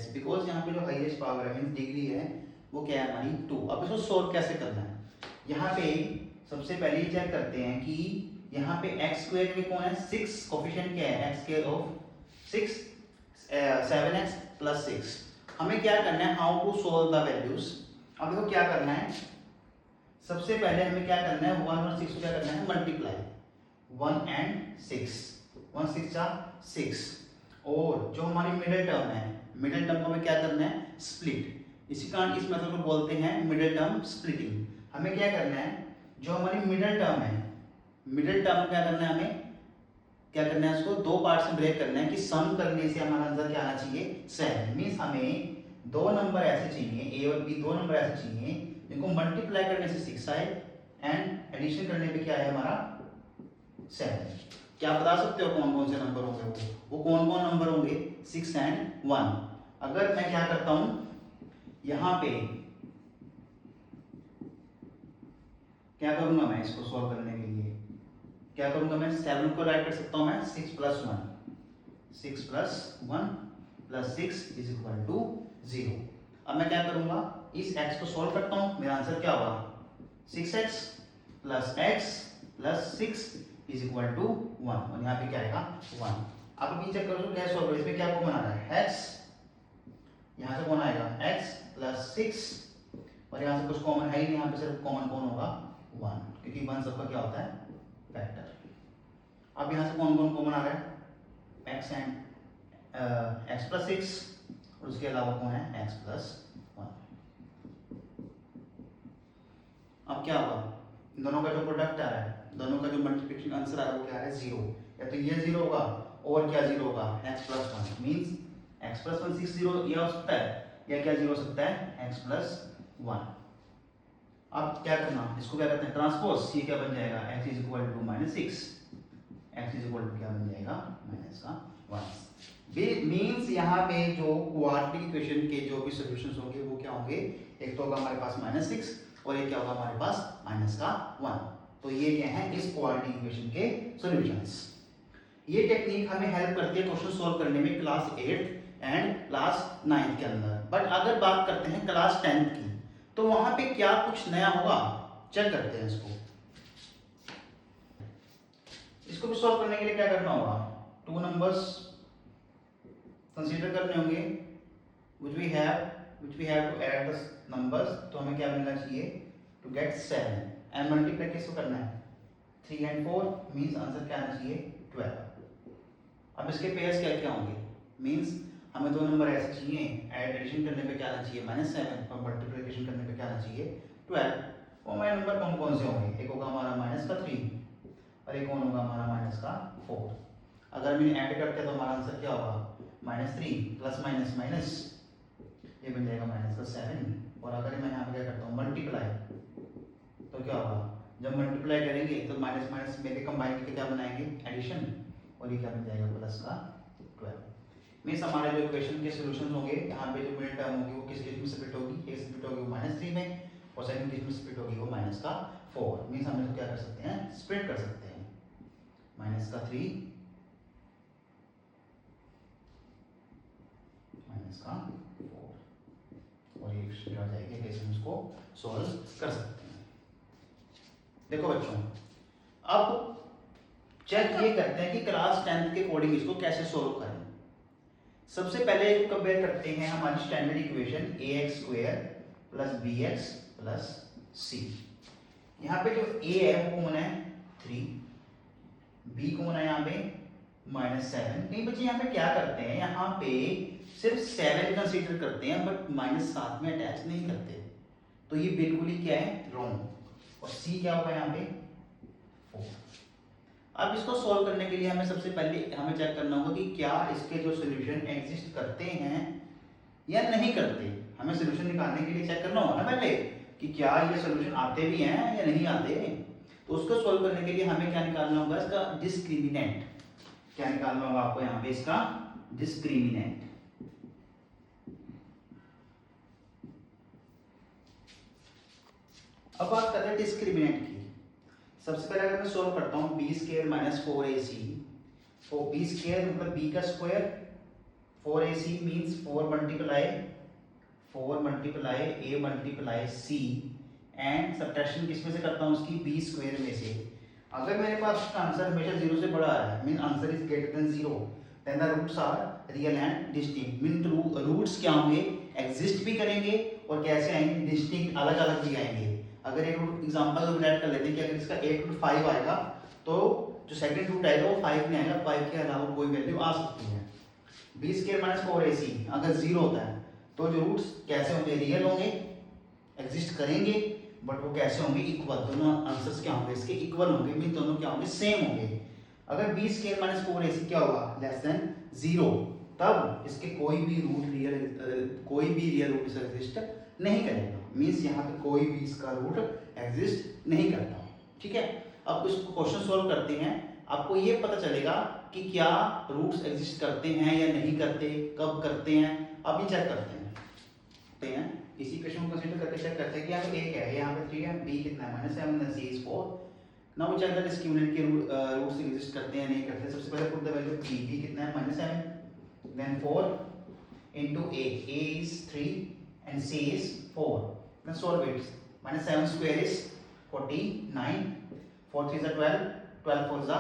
Yes, because यहाँ पे जो हाईएस्ट पावर है मीन्स डिग्री है वो क्या है हमारी 2। अब इसको सोल्व कैसे करना है, यहाँ पे सबसे पहले चेक करते हैं कि यहाँ पे एक्स स्क्वायर में कौन है 6, कोफिशिएंट क्या है x square of 6 7x plus 6। हमें क्या करना है, how to solve the values. अब देखो क्या करना है, सबसे पहले हमें क्या करना है 1 और 6 को क्या करना है मल्टीप्लाई, 1 एंड 6, 1 6 जा 6, और जो हमारी मिडिल टर्म है मिडिल टर्म को हमें क्या करना है स्प्लिट। इसी कारण इस मेथड को बोलते हैं मिडिल टर्म स्प्लिटिंग। हमें क्या करना है, जो हमारी मिडिल टर्म है मिडिल टर्म क्या करना है, हमें क्या करना है इसको दो पार्ट में ब्रेक करना है कि सम करने से हमारा आंसर क्या आना चाहिए 7। मीन्स हमें दो नंबर ऐसे चाहिए ए और बी, दो नंबर ऐसे चाहिए जिनको मल्टीप्लाई करने से 6 आए एंड एडिशन करने पे क्या है हमारा 7। क्या बता सकते हो कौन कौन से नंबर होंगे, वो कौन कौन नंबर होंगे 6 एंड 1। अगर मैं क्या करता हूं यहां पे क्या करूंगा, मैं इसको सॉल्व करने के लिए क्या करूंगा, मैं 7 को राइट कर सकता हूं मैं 6 plus 1, 6 plus 1 plus 6 is equal to 0। अब मैं क्या करूंगा, इस x को सॉल्व करता हूं, मेरा आंसर क्या होगा 6x plus x plus 6 is equal to 1, और यहाँ पे क्या आएगा 1। अब अभी चेक करो क्या सॉल्व, इसमें क्या कॉमन आ रहा है x, यहाँ से कौन आएगा x प्लस 6, और यहाँ से कुछ कॉमन है ही नहीं, यहाँ पे सिर्फ कॉमन कौन होगा 1, क्योंकि 1 सबका क्या होता है फैक्टर। अब यहाँ से कौन कौन कॉमन आ रहा है x एंड x प्लस 6, और उसके अलावा कौन है x प्लस 1। अब क्या होगा, इन दोनों का जो प्रोडक्ट आ रहा है, दोनों का जो मल्टीप्लिकेशन आंसर आ रहा है वो क्या है 0, या तो ये 0 होगा और क्या 0 होगा x plus 1, means x plus 1 6 0 ये हो सकता है, या क्या 0 हो सकता है x प्लस 1। अब क्या करना, इसको क्या करते हैं ट्रांसपोज, ये क्या बन जाएगा x is equal to minus 6, x is equal to क्या बन जाएगा माइनस का 1। मीन्स यहाँ पे जो क्वाड्रेटिक इक्वेशन के जो भी सॉल्यूशंस होंगे वो क्या होंगे, एक तो होगा हमारे पास माइनस 6 और एक क्या होगा हमारे पास माइनस का 1। तो ये क्या है इस क्वाड्रेटिक इक्वेशन के सॉल्यूशंस। ये टेक्निक हमें हेल्प करती है क्वेश्चन सॉल्व करने में क्लास 8 एंड क्लास 9 के अंदर। बट अगर बात करते हैं क्लास 10 की, तो वहां पे क्या कुछ नया होगा, चेक करते हैं इसको। इसको भी सॉल्व करने के लिए क्या करना होगा, 2 नंबर्स कंसीडर करने होंगे which we have to add the numbers। तो हमें क्या मिलना चाहिए to get 7 एंड मल्टीप्लाई किसको करना है 3 एंड 4, मींस आंसर क्या आना चाहिए 12। अब इसके पेयर्स क्या क्या होंगे, मींस हमें दो नंबर ऐसे चाहिए, एडिशन करने पे क्या आना चाहिए -7 और मल्टीप्लिकेशन करने पे क्या आना चाहिए 12। वो हमारे नंबर कौन कौन से होंगे, एक होगा हमारा माइनस का 3 और एक कौन होगा हमारा माइनस का 4। अगर हम ऐड करते हैं तो हमारा आंसर क्या होगा -3 प्लस माइनस माइनस, ये बन जाएगा माइनस का 7। और अगर मैं यहाँ पे क्या करता हूँ मल्टीप्लाई, तो क्या होगा जब मल्टीप्लाई करेंगे तो माइनस माइनस में कंबाइन करके क्या बनाएंगे एडिशन, और ये क्या बन जाएगा प्लस का 12। मीन्स हमारे जो इक्वेशन के सॉल्यूशंस होंगे, यहाँ पे जो मिडिल टर्म होगी वो किस केस में स्प्लिट होगी, एक स्प्लिट होगी वो -3 में और सेकंड केस में स्प्लिट होगी वो माइनस का 4। मीन्स हम इसको क्या कर सकते हैं स्प्लिट कर सकते हैं, माइनस का 3 माइनस का 4, और ये क्या हो जाएगी, कैसे हम इसको सॉल्व कर सकते हैं। देखो बच्चों, अब चेक ये करते हैं कि क्लास 10 के अकॉर्डिंग इसको कैसे सॉल्व करें। सबसे पहले कंपेयर करते हैं हमारी standard equation ax² plus bx plus c। यहाँ पे जो a है वो कौन है 3, b कौन है यहाँ पे -7। नहीं बच्चे यहाँ पे क्या करते हैं, यहाँ पे सिर्फ 7 कंसीडर करते हैं बट -7 में अटैच नहीं करते, तो ये बिल्कुल ही क्या है रॉन्ग। और c क्या होगा यहाँ पे 4। अब इसको सॉल्व करने के लिए हमें सबसे पहले हमें चेक करना होगा कि क्या इसके जो सॉल्यूशन एग्जिस्ट करते हैं या नहीं करते। हमें सॉल्यूशन निकालने के लिए चेक करना होगा ना पहले कि क्या ये सॉल्यूशन आते भी हैं या नहीं आते। तो उसको सॉल्व करने के लिए हमें क्या निकालना होगा, इसका डिस्क्रिमिनेंट। क्या निकालना होगा आपको यहाँ पे, इसका डिस्क्रिमिनेंट। अब बात करते हैं डिस्क्रिमिनेंट की। सबसे पहले अगर मैं सॉल्व करता हूँ b² - 4ac, तो b² मतलब b का square 4ac means 4 multiply a multiply c and subtraction किस में से करता हूँ उसकी b स्क्वायर में से। अगर मेरे पास उसका आंसर हमेशा 0 से बड़ा आ रहा है mean answer is greater than 0 then the roots are real and distinct mean roots क्या होंगे एग्जिस्ट भी करेंगे और कैसे आएंगे डिस्टिंक्ट अलग अलग भी आएंगे। अगर एक रूट एग्जांपल को डिराइव कर लेते हैं कि अगर इसका एक रूट 5 आएगा तो जो सेकंड रूट आएगा वो 5 नहीं आएगा, 5 के अलावा कोई वैल्यू आ सकती है। b स्क्वायर माइनस 4ac अगर 0 होता है तो जो रूट्स कैसे होंगे रियल होंगे एग्जिस्ट करेंगे बट वो कैसे होंगे इक्वल, दोनों आंसर्स क्या होंगे इसके इक्वल होंगे मीन दोनों क्या होंगे सेम होंगे। अगर b स्क्वायर माइनस 4ac क्या होगा लेस देन 0 तब इसके कोई भी रियल रूट एग्जिस्ट नहीं करेगा मींस यहाँ पे कोई भी इसका रूट एग्जिस्ट नहीं करता। ठीक है, अब इसको क्वेश्चन सॉल्व करते हैं, आपको ये पता चलेगा कि क्या रूट्स एग्जिस्ट करते हैं या नहीं करते, कब करते हैं। अभी चेक करते हैं इसी क्वेश्चन को कंसीडर करके चेक करते हैं कि यहाँ पे a क्या है, यहाँ पे 3 है, b कितना है -7 and c is 4। Now we check that इसके यूनिट के रूट्स एग्जिस्ट करते हैं या नहीं करते। सबसे पहले पुट द वैल्यू b कितना है -7 then 4 into a is 3 and c is 4। then solve it, -7 square is 49, 4 3 is 12, 12 4 is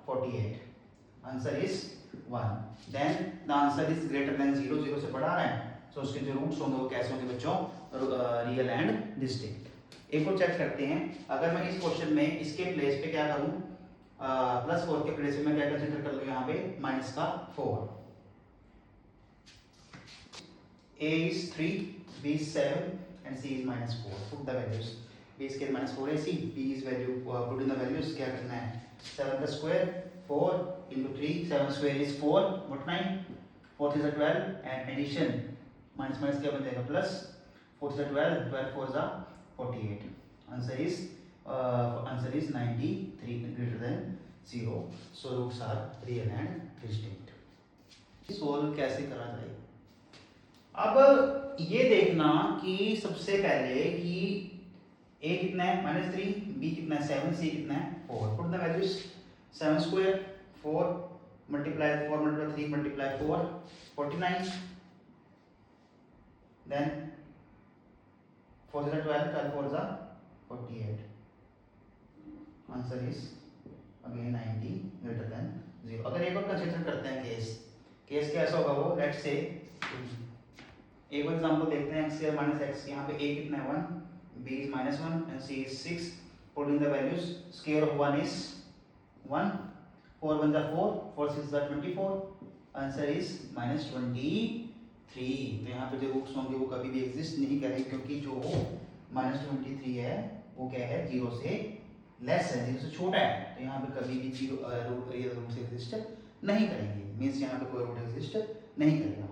48, answer is 1। then the answer is greater than 0, 0 से बड़ा आ रहा है तो उसके जो रूट्स होंगे वो कैसे होंगे बच्चों रियल एंड डिस्टिंक्ट। एक और चेक करते हैं, अगर मैं इस क्वेश्चन में इसके प्लेस पे क्या करूं +4 के प्लेस पे मैं क्या कंसीडर कर लूं यहाँ पे -4। a is 3, b is 7 and c is -4। put the values, b is -4ac, b is value put in the values, क्या करना है 7 का square 4 into 3, 7 square is 4 what 9, 4 is 12 and addition minus minus क्या बन जाएगा प्लस, 4 से 12, 12 4 जा 48, answer is 93 greater than 0। So roots are real and distinct. Solve कैसे करा जाए, अब ये देखना कि सबसे पहले कि a कितना है -3, b कितना है 7, c कितना है 4। Put the values 7 square 4 multiply 3 multiply 4 49, then 4 is 12, 12 4 is 48, answer is again 90 greater than 0। अगर एक और कंसीडर करते हैं केस कैसा होगा वो, लेट्स से एक और एग्जांपल देखते हैं x - x, यहाँ पे a कितना है 1, b is -1 and c is 6। Put in the values, square of 1 is 1, 4 1 is 4, 4 6 is 24, answer is -23। तो यहाँ पे जो रूट्स होंगे वो कभी भी एग्जिस्ट नहीं करेंगे क्योंकि जो -23 है वो क्या है 0 से लेस है, 0 से छोटा है, तो यहाँ पे कभी भी रियल रूट्स एग्जिस्ट नहीं करेंगे मीन्स यहाँ पे कोई रूट एग्जिस्ट नहीं करेगा।